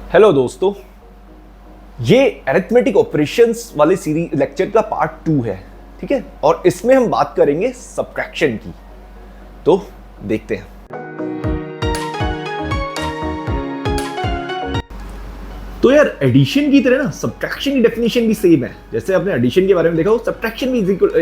Hello दोस्तों, ये arithmetic operations वाले सीरीज लेक्चर का पार्ट 2 है। ठीक है, और इसमें हम बात करेंगे सब्ट्रैक्शन की। तो देखते हैं। तो यार, एडिशन की तरह ना सब्ट्रैक्शन की डेफिनेशन भी सेम है। जैसे आपने एडिशन के बारे में देखा हो, सब्ट्रैक्शन भी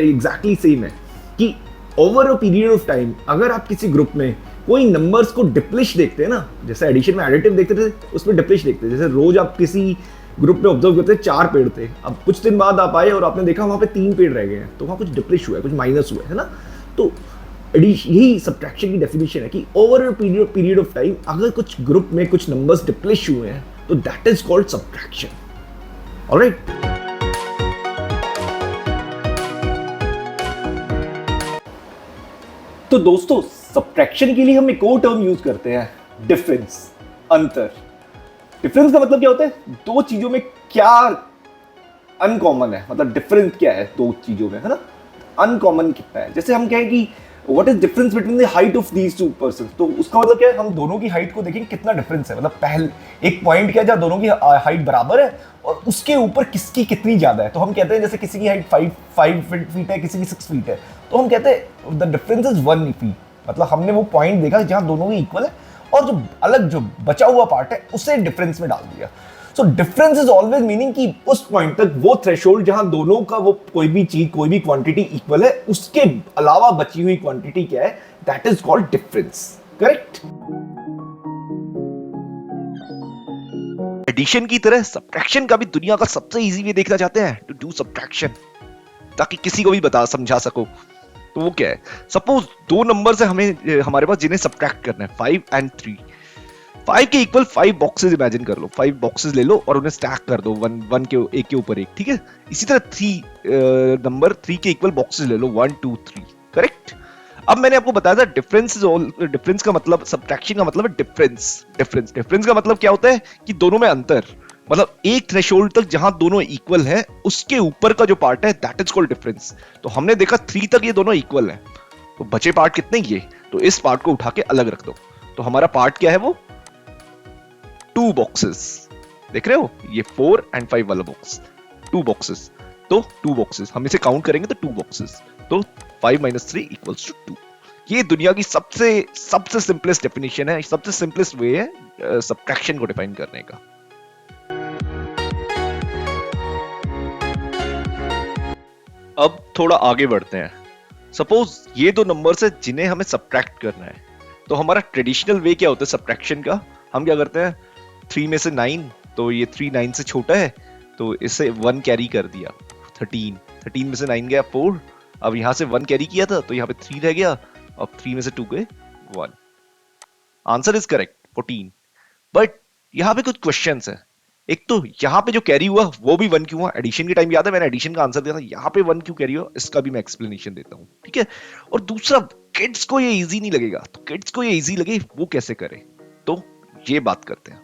एग्जैक्टली सेम है कि over a period of time अगर आप किसी ग्रुप में कोई नंबर्स को डिप्लिश देखते हैं ना, जैसे एडिशन में एडिटिव देखते थे उसमें डिप्लिश देखते हैं। जैसे रोज आप किसी ग्रुप में ऑब्जर्व करते हैं 4 पेड़ थे, अब कुछ दिन बाद आप आए और आपने देखा वहां पे 3 पेड़ रह गए हैं, तो वहां कुछ डिप्लिश हुआ है, कुछ माइनस हुआ है ना। तो यही सब्ट्रैक्शन की डेफिनेशन है कि ओवर पीरियड ऑफ टाइम अगर कुछ ग्रुप में कुछ नंबर्स डिप्लिश हुए हैं तो that is called subtraction. Alright, तो दोस्तों सब्ट्रैक्शन के लिए हम एक और टर्म यूज करते हैं, डिफरेंस, अंतर। डिफरेंस का मतलब क्या होता है? दो चीजों में क्या अनकॉमन है, मतलब डिफरेंस क्या है दो चीजों में, है ना। अनकॉमन कितना है? जैसे हम कहें कि what is difference between the height of these two person, तो उसका मतलब क्या है? हम दोनों की हाइट को देखेंगे कितना डिफरेंस है। मतलब पहले एक पॉइंट क्या है जहां दोनों की हाइट बराबर है और उसके ऊपर किसकी कितनी ज्यादा है। तो हम कहते हैं जैसे किसी की हाइट 5 फीट है, किसी की 6 फीट है, तो हम कहते हैं द डिफरेंस इज 1 फीट। मतलब हमने वो पॉइंट देखा जहां दोनों की इक्वल है और जो अलग जो बचा हुआ पार्ट है उसे डिफरेंस में डाल दिया। So difference is always meaning कि उस पॉइंट तक वो थ्रेशोल्ड जहां दोनों का वो कोई भी चीज कोई भी क्वांटिटी इक्वल है, उसके अलावा बची हुई क्वांटिटी क्या है, that is called difference. Correct. Addition की तरह सब्ट्रैक्शन का भी दुनिया का सबसे इजी वे देखना चाहते हैं टू डू सब्ट्रैक्शन, ताकि किसी को भी बता समझा सको। तो वो क्या है? सपोज दो नंबर से हमें हमारे पास जिन्हें सब्ट्रैक्ट करना है 5 and 3। 5 के इक्वल 5 बॉक्सेस इमेजिन कर लो, 5 बॉक्सेस ले लो और उन्हें स्टैक कर दो वन के एक के ऊपर एक। ठीक है, इसी तरह 3 नंबर 3 के इक्वल बॉक्सेस ले लो 1 2 3। करेक्ट। अब मैंने आपको बताया था डिफरेंस का मतलब, सब्ट्रैक्शन का मतलब है डिफरेंस का मतलब क्या होता है कि दोनों में अंतर, मतलब एक थ्रेशोल्ड तक जहां दोनों इक्वल है उसके ऊपर का जो पार्ट है दैट इज कॉल्ड डिफरेंस। तो हमने देखा 3 तक ये दोनों इक्वल हैं, तो बचे पार्ट कितने ये, तो इस पार्ट को उठा के अलग रख दो। तो हमारा पार्ट क्या है? वो 2 बॉक्सेस। देख रहे हो, ये 4 and 5 वाला बॉक्स, 2 बॉक्सेस। तो 2 बॉक्सेस हम इसे काउंट करेंगे तो 2 बॉक्सेस, तो 5 - 3 = 2। ये दुनिया की सबसे सिंपलेस्ट डेफिनेशन है, सबसे सिंपलेस्ट वे है सब्ट्रैक्शन को डिफाइन करने का। अब थोड़ा आगे बढ़ते हैं। सपोज ये दो नंबर्स है जिन्हें हमें सब्ट्रैक्ट करना है, तो हमारा ट्रेडिशनल वे क्या होता है सब्ट्रैक्शन का? हम क्या करते हैं, 3 में से 9, तो ये 3 9 से छोटा है तो इसे 1 कैरी कर दिया, 13 में से 9 गया 4, अब यहां से 1 कैरी किया था तो यहाँ पे 3 रह गया, अब 3 में से 2 गए 1। Answer is correct 14। बट यहाँ पे कुछ क्वेश्चंस है। एक तो यहाँ पे जो कैरी हुआ वो भी 1 क्यों हुआ? एडिशन के टाइम याद है मैंने एडिशन का आंसर दिया था, यहाँ पे 1 क्यों कैरी हुआ इसका भी मैं एक्सप्लेनेशन देता हूँ। ठीक है, और दूसरा, किड्स को ये इजी नहीं लगेगा, तो किड्स को ये इजी लगे वो कैसे करे, तो ये बात करते हैं।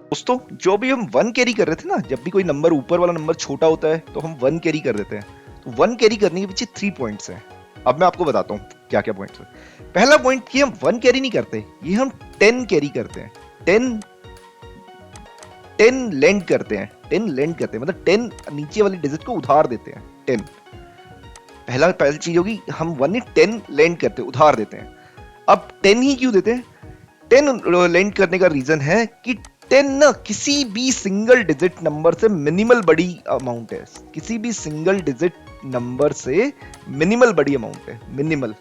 दोस्तों जो भी हम 1 कैरी कर रहे थे ना, जब भी कोई नंबर ऊपर वाला नंबर छोटा होता है तो हम 1 कैरी कर देते हैं। तो 1 कैरी करने के पीछे 3 पॉइंट्स हैं। अब मैं आपको बताता हूँ क्या क्या पॉइंट्स हैं। पहला पॉइंट कि हम 1 कैरी नहीं करते, ये हम 10 कैरी करते हैं। 10 लेंड करते हैं, 10 लेंड करते हैं, मतलब 10 नीचे वाली डिजिट को उधार देते हैं। 10 पहली चीज होगी, हम 1 10 लेंड करते हैं, उधार देते हैं। अब 10 ही क्यों देते हैं? 10 लेंड करने का रीजन है कि 10 ना किसी भी सिंगल डिजिट नंबर से मिनिमल बड़ी अमाउंट है, किसी भी सिंगल डिजिट नंबर से मिनिमल बड़ी अमाउंट है, मिनिमल।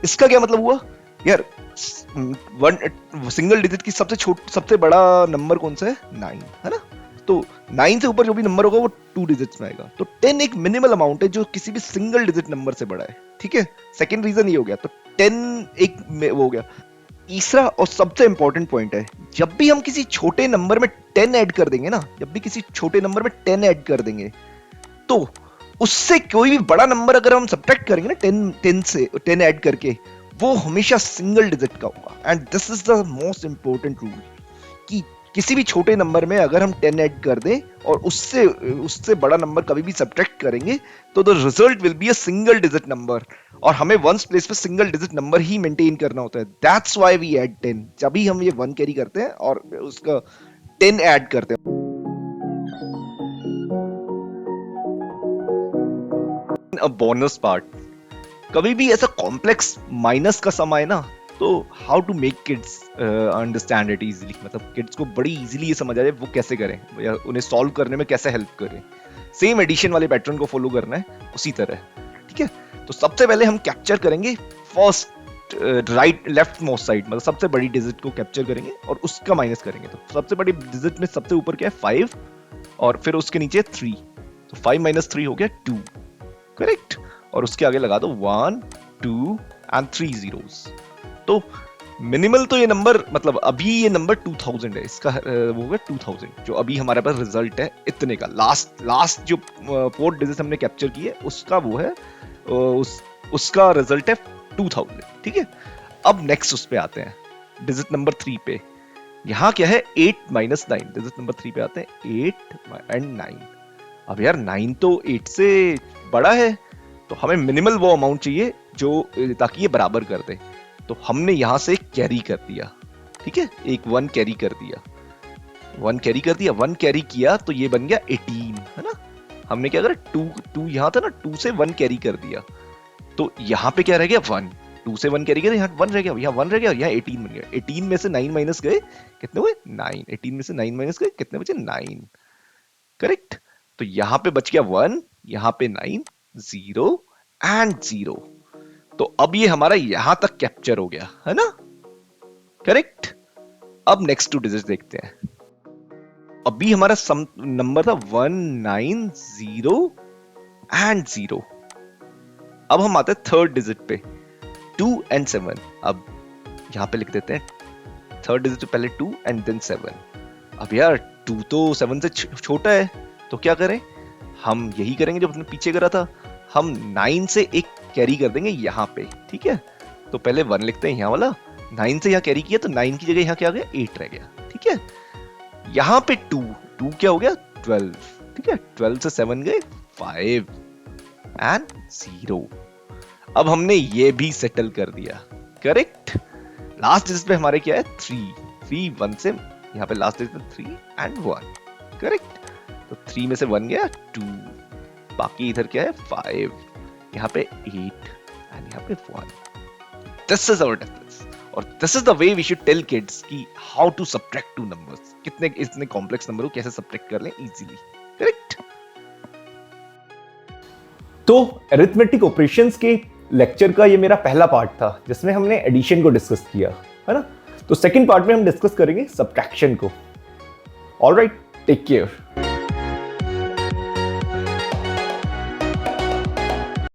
इसका क्या मतलब हुआ यार? सिंगल डिजिट की सबसे बड़ा नंबर कौन सा है? 9 है ना। तो 9 से ऊपर जो भी नंबर होगा वो 2 डिजिट्स में आएगा। तो 10 एक मिनिमल अमाउंट है जो किसी भी सिंगल डिजिट नंबर से बड़ा है। ठीक है, सेकंड रीजन ये हो गया। तो 10 एक वो हो गया। तीसरा और सबसे इंपॉर्टेंट पॉइंट है, जब भी हम किसी छोटे नंबर में 10 ऐड कर देंगे ना, तो उससे कोई भी बड़ा नंबर अगर हम सब्ट्रैक्ट करेंगे ना 10 से 10 ऐड करके, वो हमेशा सिंगल डिजिट का होगा। And this is the most important rule कि किसी भी छोटे नंबर में अगर हम 10 ऐड कर दें और उससे उससे बड़ा नंबर कभी भी सब्ट्रैक्ट करेंगे तो the result will be a single digit number, और हमें वंस प्लेस पे सिंगल डिजिट नंबर ही मेंटेन करना होता है। That's why we add 10। जब भी हम ये 1 कैरी करते हैं और उसका 10 ऐड करते हैं। अ बोनस पार्ट, कभी भी ऐसा कॉम्प्लेक्स माइनस का सम आए ना, तो how to make kids understand it easily, मतलब किड्स को बड़ी इजीली ये समझ आ जाए वो कैसे करें या उन्हें सॉल्व करने में कैसे हेल्प करें। सेम एडिशन वाले पैटर्न को फॉलो करना है उसी तरह, ठीक है। तो सबसे पहले हम कैप्चर करेंगे first right left most side, मतलब सबसे बड़ी डिजिट को कैप्चर करेंगे और उसका माइनस करेंगे। तो सबसे बड़ी डिजिट में सबसे ऊपर क्या है 5 और फिर उसके नीचे 3, तो 5 माइनस 3 हो गया 2, करेक्ट। और उसके आगे लगा दो 1 2 एंड 3 zeros। तो मिनिमल तो ये नंबर, मतलब अभी ये नंबर 2000 है, इसका वो होगा 2000 जो अभी हमारे पास रिजल्ट है इतने का। लास्ट जो 4 डिजिट हमने कैप्चर की है उसका वो है उसका रिजल्ट है 2000, ठीक है। अब नेक्स्ट उस पे आते हैं डिजिट नंबर 3 पे। यहाँ क्या है 8 माइनस 9, डिजिट नंबर 3 पे आते हैं 8 एंड 9। अब यार 9 तो 8 से बड़ा है, तो हमें मिनिमल वो अमाउंट चाहिए जो ताकि ये बराबर कर दे। तो हमने यहां से कैरी कर दिया, ठीक है, एक 1 कैरी कर दिया, 1 कैरी कर दिया, 1 कैरी किया तो ये बन गया 18, है ना। हमने क्या करा 2 यहां था ना, 2 से 1 कैरी कर दिया, तो यहां पे क्या रह गया 1, 2 से 1 कैरी किया, यहाँ 1 रह गया, यहाँ 1 रह गया, यहाँ 18 बन गया। 18 में से 9 माइनस गए कितने हुए 9, 18 में से 9 माइनस गए कितने बचे 9, करेक्ट। तो यहां पे बच गया 1, यहां पे 9, 0 एंड 0। तो अब ये हमारा यहां तक कैप्चर हो गया, है ना, करेक्ट। अब नेक्स्ट 2 डिजिट देखते हैं। अभी हमारा सम नंबर था 190 एंड 0। अब हम आते हैं थर्ड डिजिट पे 2 एंड 7। अब यहां पे लिख देते हैं थर्ड डिजिट पहले 2 एंड देन 7। अब यार 2 तो 7 से छोटा है, तो क्या करें, हम यही करेंगे जो अपने पीछे करा था, हम 9 से एक कैरी कर देंगे यहाँ पे, ठीक है। तो पहले 1 लिखते हैं यहाँ वाला, 9 से यहाँ कैरी किया तो 9 की जगह यहाँ क्या आ गया 8 रह गया, ठीक है। यहाँ पे 2 क्या हो गया 12, ठीक है। 12 से 7 गए 5 एंड 0। अब हमने ये भी सेटल कर दिया, करेक्ट। लास्ट डिजिट पे हमारे क्या है 3 1 से यहाँ पे लास्ट डिजिट में 3 एंड 1, करेक्ट। तो 3 में से 1 गया 2, बाकी इधर क्या है 5, यहाँ पे 8 एंड यहाँ पे 1। दिस इज आवर डिफरेंस, और this is the way we should tell kids कि how to subtract two numbers, कितने इतने कॉम्प्लेक्स नंबर को कैसे सब्ट्रैक्ट कर लें इजीली, करेक्ट। तो अरिथमेटिक ऑपरेशंस के लेक्चर का ये मेरा पहला पार्ट था जिसमें हमने एडिशन को डिस्कस किया, है ना। तो सेकंड पार्ट में हम डिस्कस करेंगे सब्ट्रैक्शन को। Alright, take care.